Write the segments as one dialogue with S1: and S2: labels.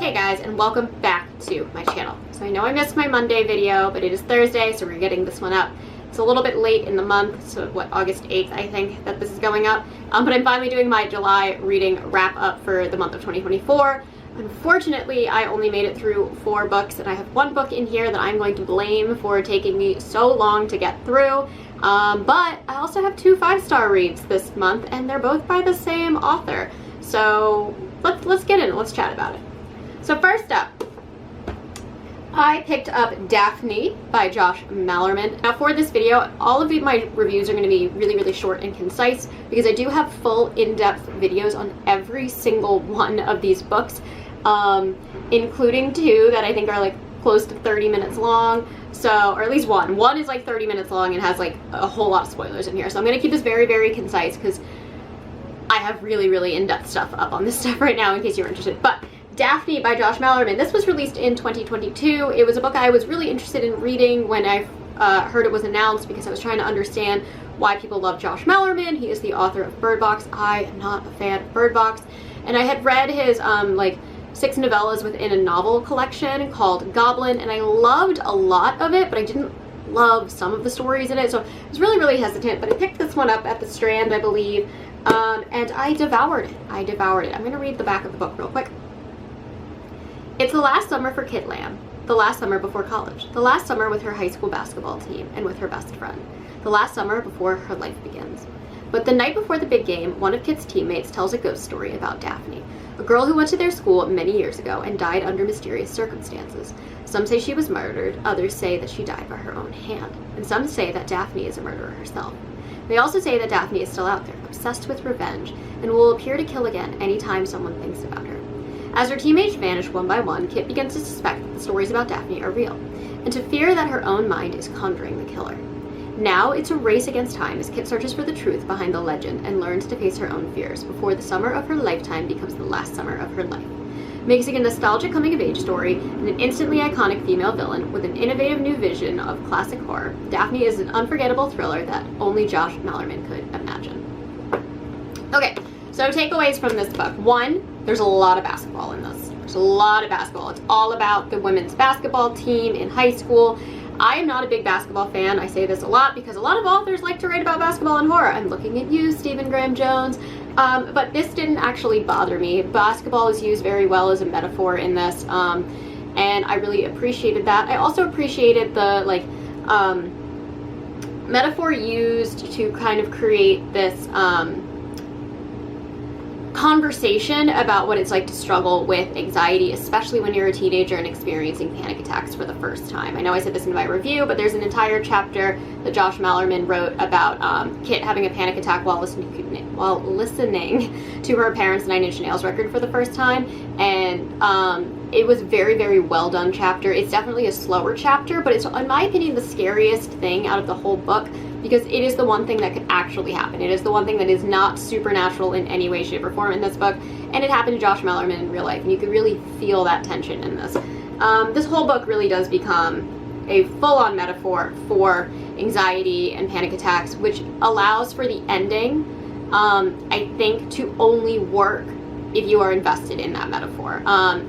S1: Hey guys, and welcome back to my channel. So I know I missed my Monday video, but it is Thursday, so we're getting this one up. It's a little bit late in the month, so what, August 8th I think that this is going up. But I'm finally doing my July reading wrap up for the month of 2024. Unfortunately, I only made it through 4 books, and I have 1 book in here that I'm going to blame for taking me so long to get through. But I also have 2 5-star reads this month, and they're both by the same author. So let's get in, let's chat about it. So first up, I picked up Daphne by Josh Malerman. Now for this video, all of my reviews are going to be really short and concise because I do have full in-depth videos on every single one of these books, including 2 that I think are like close to 30 minutes long. So, or at least one. One is like 30 minutes long and has like a whole lot of spoilers in here. So I'm going to keep this very concise because I have really in-depth stuff up on this stuff right now in case you're interested. But Daphne by Josh Malerman. This was released in 2022. It was a book I was really interested in reading when I heard it was announced because I was trying to understand why people love Josh Malerman. He is the author of Bird Box. I am not a fan of Bird Box. And I had read his like 6 novellas within a novel collection called Goblin, and I loved a lot of it, but I didn't love some of the stories in it. So I was really hesitant, but I picked this one up at the Strand, I believe, and I devoured it. I'm going to read the back of the book real quick. It's the last summer for Kit Lamb, the last summer before college, the last summer with her high school basketball team and with her best friend, the last summer before her life begins. But the night before the big game, one of Kit's teammates tells a ghost story about Daphne, a girl who went to their school many years ago and died under mysterious circumstances. Some say she was murdered, others say that she died by her own hand, and some say that Daphne is a murderer herself. They also say that Daphne is still out there, obsessed with revenge, and will appear to kill again anytime someone thinks about her. As her teammates vanish one by one, Kit begins to suspect that the stories about Daphne are real, and to fear that her own mind is conjuring the killer. Now it's a race against time as Kit searches for the truth behind the legend and learns to face her own fears before the summer of her lifetime becomes the last summer of her life. Mixing a nostalgic coming-of-age story and an instantly iconic female villain with an innovative new vision of classic horror, Daphne is an unforgettable thriller that only Josh Malerman could imagine. Okay, so takeaways from this book. 1, there's a lot of basketball in this. There's a lot of basketball. It's all about the women's basketball team in high school. I am not a big basketball fan. I say this a lot because a lot of authors like to write about basketball and horror. I'm looking at you, Stephen Graham Jones. But this didn't actually bother me. Basketball is used very well as a metaphor in this, and I really appreciated that. I also appreciated the metaphor used to kind of create this conversation about what it's like to struggle with anxiety, especially when you're a teenager and experiencing panic attacks for the first time. I know I said this in my review, but there's an entire chapter that Josh Malerman wrote about Kit having a panic attack while listening to her parents' 9 Inch Nails record for the first time, and it was very well done chapter. It's definitely a slower chapter, but it's, in my opinion, the scariest thing out of the whole book because it is the one thing that could actually happen. It is the one thing that is not supernatural in any way, shape, or form in this book, and it happened to Josh Malerman in real life, and you could really feel that tension in this. This whole book really does become a full-on metaphor for anxiety and panic attacks, which allows for the ending, I think, to only work if you are invested in that metaphor.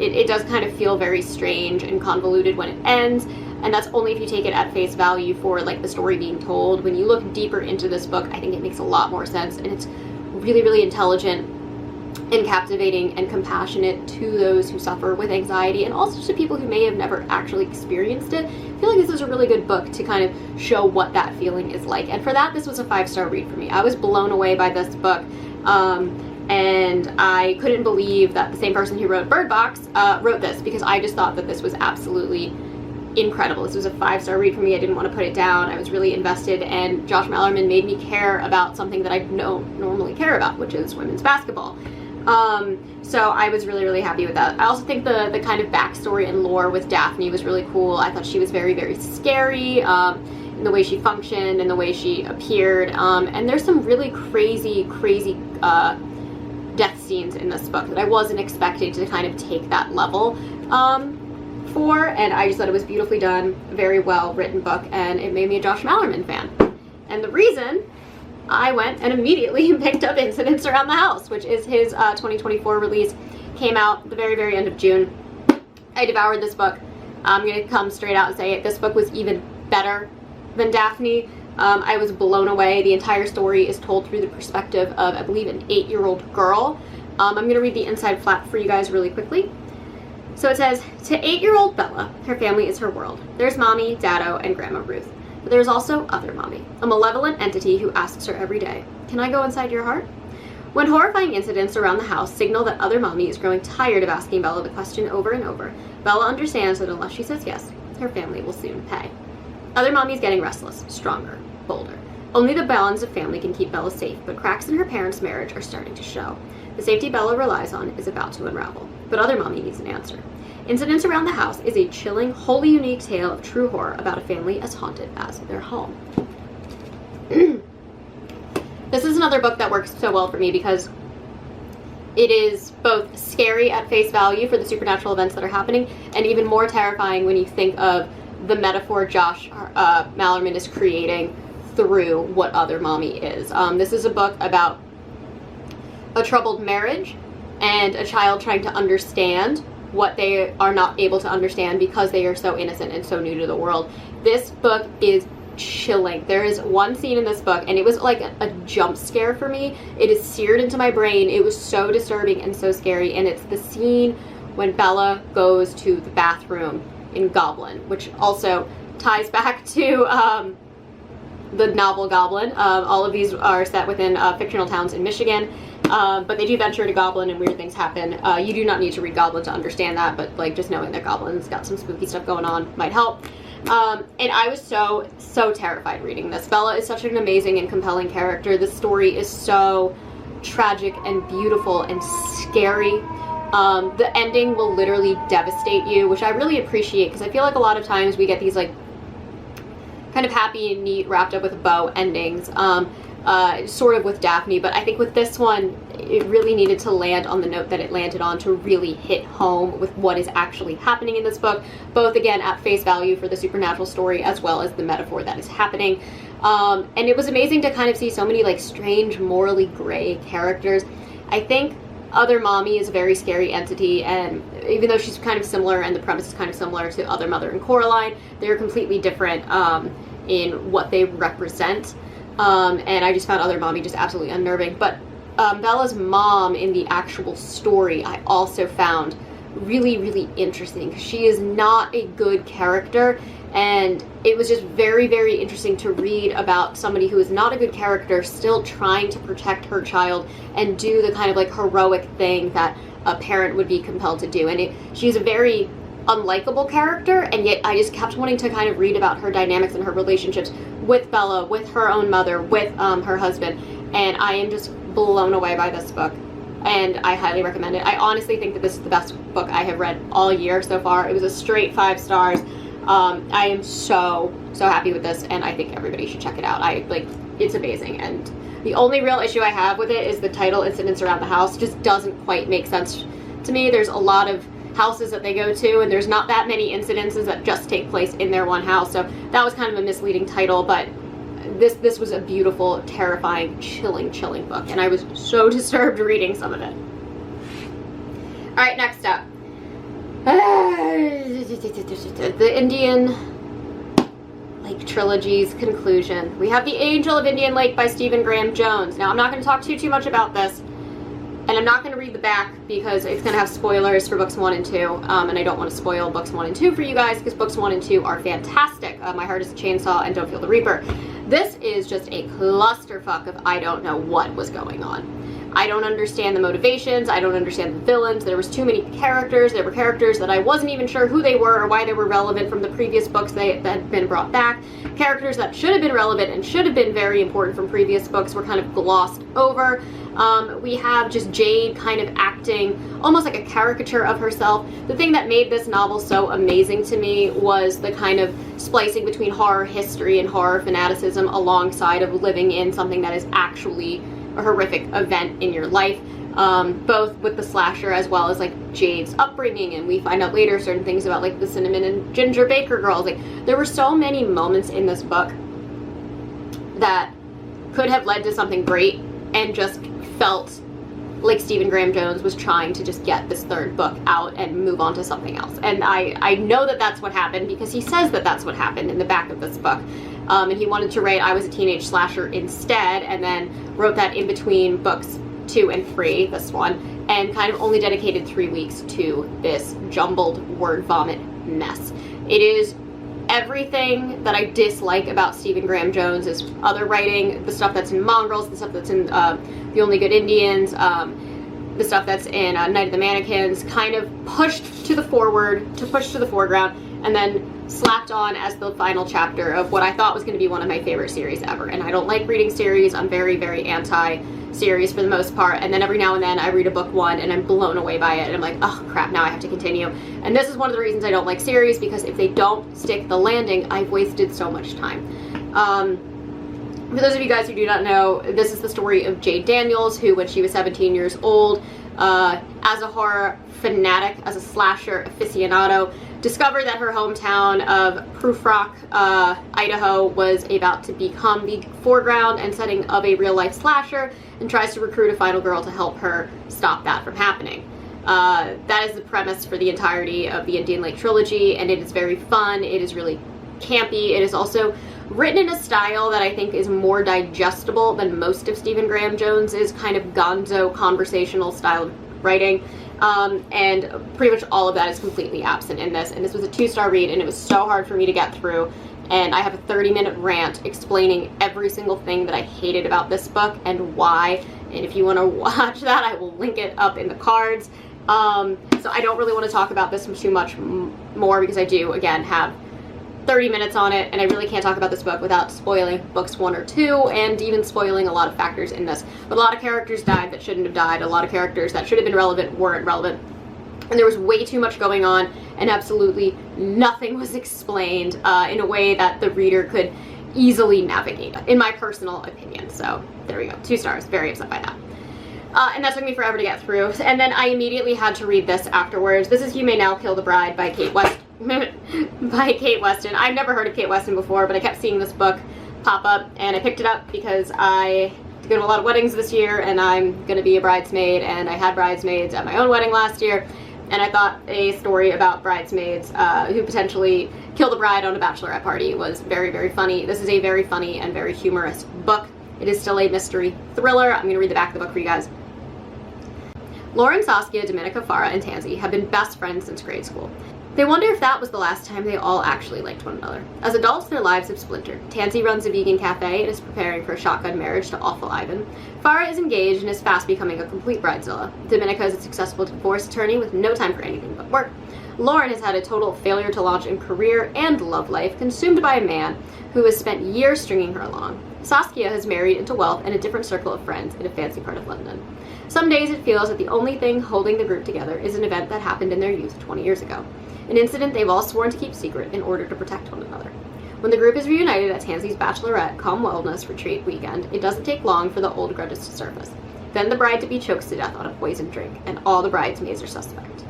S1: It does kind of feel very strange and convoluted when it ends, and that's only if you take it at face value for like the story being told. When you look deeper into this book, I think it makes a lot more sense, and it's really intelligent and captivating and compassionate to those who suffer with anxiety and also to people who may have never actually experienced it. I feel like this is a really good book to kind of show what that feeling is like, and for that, this was a 5-star read for me. I was blown away by this book. And I couldn't believe that the same person who wrote Bird Box wrote this, because I just thought that this was absolutely incredible. This was a 5-star read for me. I didn't want to put it down. I was really invested, and Josh Malerman made me care about something that I don't normally care about, which is women's basketball. So I was really happy with that. I also think the kind of backstory and lore with Daphne was really cool. I thought she was very scary in the way she functioned and the way she appeared, and there's some really crazy death scenes in this book that I wasn't expecting to kind of take that level for, and I just thought it was beautifully done, very well written book, and it made me a Josh Malerman fan. And the reason I went and immediately picked up Incidents Around the House, which is his 2024 release, came out the very end of June. I devoured this book. I'm gonna come straight out and say it. This book was even better than Daphne. I was blown away. The entire story is told through the perspective of, I believe, an 8-year-old girl. I'm gonna read the inside flap for you guys really quickly. So it says, to 8-year-old Bella, her family is her world. There's Mommy, Daddo, and Grandma Ruth. But there's also Other Mommy, a malevolent entity who asks her every day, can I go inside your heart? When horrifying incidents around the house signal that Other Mommy is growing tired of asking Bella the question over and over, Bella understands that unless she says yes, her family will soon pay. Other Mommy is getting restless, stronger, bolder. Only the bonds of family can keep Bella safe, but cracks in her parents' marriage are starting to show. The safety Bella relies on is about to unravel, but Other Mommy needs an answer. Incidents Around the House is a chilling, wholly unique tale of true horror about a family as haunted as their home. This is another book that works so well for me because it is both scary at face value for the supernatural events that are happening and even more terrifying when you think of the metaphor Josh Malerman is creating through what Other Mommy is. This is a book about a troubled marriage and a child trying to understand what they are not able to understand because they are so innocent and so new to the world. This book is chilling. There is one scene in this book, and it was like a jump scare for me. It is seared into my brain. It was so disturbing and so scary, and it's the scene when Bella goes to the bathroom in Goblin, which also ties back to the novel Goblin. All of these are set within fictional towns in Michigan, but they do venture to Goblin and weird things happen. You do not need to read Goblin to understand that, but like just knowing that Goblin's got some spooky stuff going on might help. And I was so terrified reading this. Bella is such an amazing and compelling character. The story is so tragic and beautiful and scary. The ending will literally devastate you, which I really appreciate because I feel like a lot of times we get these like kind of happy and neat, wrapped up with a bow endings, sort of with Daphne, but I think with this one, it really needed to land on the note that it landed on to really hit home with what is actually happening in this book, both again at face value for the supernatural story as well as the metaphor that is happening. And it was amazing to kind of see so many like strange, morally gray characters. I think Other Mommy is a very scary entity, and even though she's kind of similar and the premise is kind of similar to Other Mother and Coraline, they're completely different in what they represent. And I just found Other Mommy just absolutely unnerving. But Bella's mom in the actual story I also found really, really interesting because she is not a good character, and it was just very, very interesting to read about somebody who is not a good character still trying to protect her child and do the kind of like heroic thing that a parent would be compelled to do. And she's a very unlikable character, and yet I just kept wanting to kind of read about her dynamics and her relationships with Bella, with her own mother, with her husband, and I am just blown away by this book, and I highly recommend it. I honestly think that this is the best book I have read all year so far. It was a straight 5 stars. I am so happy with this, and I think everybody should check it out. It's amazing, and the only real issue I have with it is the title, Incidents Around the House, just doesn't quite make sense to me. There's a lot of houses that they go to, and there's not that many incidences that just take place in their one house, so that was kind of a misleading title, but this was a beautiful, terrifying, chilling book, and I was so disturbed reading some of it. Alright, next up. The Indian Lake Trilogy's conclusion. We have The Angel of Indian Lake by Stephen Graham Jones. Now, I'm not going to talk too much about this, and I'm not going to read the back because it's going to have spoilers for books 1 and 2, and I don't want to spoil books 1 and 2 for you guys because books 1 and 2 are fantastic. My Heart is a Chainsaw and Don't Feel the Reaper. This is just a clusterfuck of I don't know what was going on. I don't understand the motivations, I don't understand the villains, there was too many characters, there were characters that I wasn't even sure who they were or why they were relevant from the previous books that had been brought back. Characters that should have been relevant and should have been very important from previous books were kind of glossed over. We have just Jade kind of acting almost like a caricature of herself. The thing that made this novel so amazing to me was the kind of splicing between horror history and horror fanaticism alongside of living in something that is actually a horrific event in your life, both with the slasher as well as like Jade's upbringing, and we find out later certain things about like the Cinnamon and Ginger Baker girls. Like, there were so many moments in this book that could have led to something great and just felt like Stephen Graham Jones was trying to just get this third book out and move on to something else. And I know that that's what happened because he says that that's what happened in the back of this book. And he wanted to write I Was a Teenage Slasher instead, and then wrote that in between books 2 and 3, this one, and kind of only dedicated 3 weeks to this jumbled word vomit mess. It is everything that I dislike about Stephen Graham Jones' other writing, the stuff that's in Mongrels, the stuff that's in The Only Good Indians, the stuff that's in Night of the Mannequins, kind of pushed to the foreground, and then slapped on as the final chapter of what I thought was going to be one of my favorite series ever. And I don't like reading series. I'm very, very anti-series for the most part. And then every now and then I read a book 1 and I'm blown away by it. And I'm like, oh crap, now I have to continue. And this is one of the reasons I don't like series, because if they don't stick the landing, I've wasted so much time. For those of you guys who do not know, this is the story of Jade Daniels, who when she was 17 years old, as a horror fanatic, as a slasher aficionado, discovered that her hometown of Prufrock, Idaho was about to become the foreground and setting of a real-life slasher, and tries to recruit a final girl to help her stop that from happening. That is the premise for the entirety of the Indian Lake trilogy, and it is very fun. It is really campy. It is also written in a style that I think is more digestible than most of Stephen Graham Jones's kind of gonzo conversational style of writing. And pretty much all of that is completely absent in this. And this was a 2-star read, and it was so hard for me to get through. And I have a 30-minute rant explaining every single thing that I hated about this book and why. And if you want to watch that, I will link it up in the cards. So I don't really want to talk about this too much more, because I do, again, have 30 minutes on it, and I really can't talk about this book without spoiling books 1 or 2, and even spoiling a lot of factors in this. But a lot of characters died that shouldn't have died. A lot of characters that should have been relevant weren't relevant. And there was way too much going on, and absolutely nothing was explained in a way that the reader could easily navigate, in my personal opinion. So there we go, 2 stars, very upset by that. And that took me forever to get through. And then I immediately had to read this afterwards. This is You May Now Kill the Bride by Kate Weston. I've never heard of Kate Weston before, but I kept seeing this book pop up, and I picked it up because I go to a lot of weddings this year, and I'm going to be a bridesmaid, and I had bridesmaids at my own wedding last year, and I thought a story about bridesmaids who potentially kill the bride on a bachelorette party was very, very funny. This is a very funny and very humorous book. It is still a mystery thriller. I'm going to read the back of the book for you guys. Lauren, Saskia, Dominica, Farah, and Tansy have been best friends since grade school. They wonder if that was the last time they all actually liked one another. As adults, their lives have splintered. Tansy runs a vegan cafe and is preparing for a shotgun marriage to awful Ivan. Farah is engaged and is fast becoming a complete bridezilla. Dominica is a successful divorce attorney with no time for anything but work. Lauren has had a total failure to launch in career and love life, consumed by a man who has spent years stringing her along. Saskia has married into wealth and a different circle of friends in a fancy part of London. Some days it feels that the only thing holding the group together is an event that happened in their youth 20 years ago. An incident they've all sworn to keep secret in order to protect one another. When the group is reunited at Tansy's bachelorette calm wellness retreat weekend, it doesn't take long for the old grudges to surface. Then the bride-to-be chokes to death on a poisoned drink, and all the bridesmaids are suspect.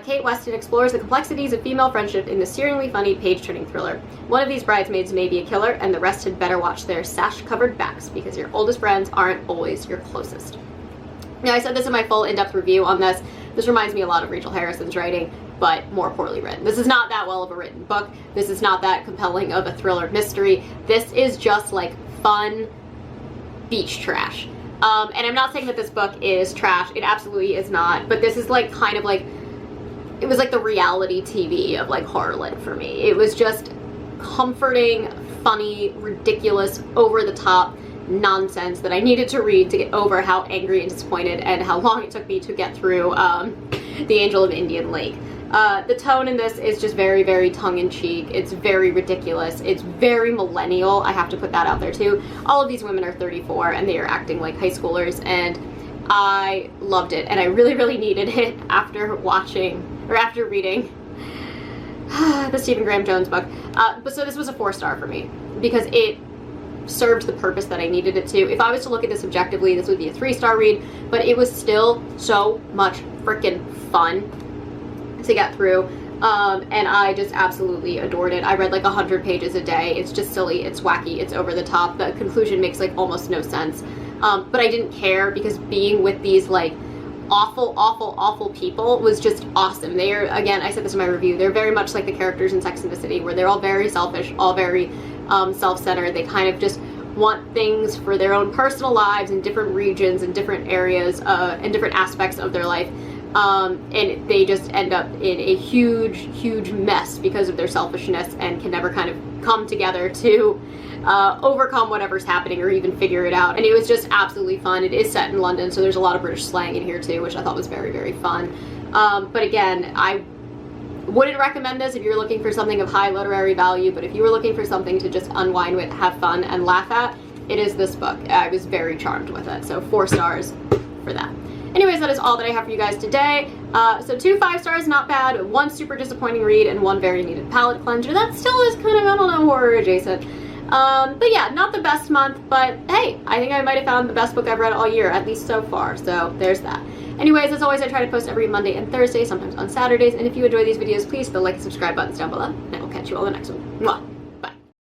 S1: Kate Weston explores the complexities of female friendship in the searingly funny page-turning thriller. One of these bridesmaids may be a killer, and the rest had better watch their sash-covered backs, because your oldest friends aren't always your closest. Now, I said this in my full in-depth review on this. This reminds me a lot of Rachel Harrison's writing, but more poorly written. This is not that well of a written book. This is not that compelling of a thriller mystery. This is just like fun beach trash. And I'm not saying that this book is trash. It absolutely is not. But this is like kind of like, it was like the reality TV of like horror lit for me. It was just comforting, funny, ridiculous, over the top nonsense that I needed to read to get over how angry and disappointed and how long it took me to get through The Angel of Indian Lake. The tone in this is just very, very tongue-in-cheek. It's very ridiculous. It's very millennial. I have to put that out there too. All of these women are 34 and they are acting like high schoolers, and I loved it, and I really, really needed it after reading the Stephen Graham Jones book. But so this was a 4-star for me because it served the purpose that I needed it to. If I was to look at this objectively, this would be a 3-star read, but it was still so much freaking fun to get through, and I just absolutely adored it. I read like 100 pages a day. It's just silly, it's wacky, it's over the top. The conclusion makes like almost no sense. but I didn't care because being with these like awful people was just awesome. They are, again, I said this in my review, they're very much like the characters in Sex and the City, where they're all very selfish, all very self-centered. They kind of just want things for their own personal lives in different regions and different areas and different aspects of their life. And they just end up in a huge mess because of their selfishness and can never kind of come together to overcome whatever's happening or even figure it out. And it was just absolutely fun. It is set in London, so there's a lot of British slang in here too, which I thought was very fun. But again, I wouldn't recommend this if you're looking for something of high literary value, but if you were looking for something to just unwind with, have fun, and laugh at, it is this book. I was very charmed with it, so 4 stars for that. Anyways, that is all that I have for you guys today. So 2 5 stars, not bad, 1 super disappointing read, and 1 very needed palate cleanser. That still is kind of, I don't know, horror adjacent. But yeah, not the best month, but hey, I think I might have found the best book I've read all year, at least so far, so there's that. Anyways, as always, I try to post every Monday and Thursday, sometimes on Saturdays, and if you enjoy these videos, please hit the like and subscribe buttons down below, and I will catch you all in the next one. Mwah.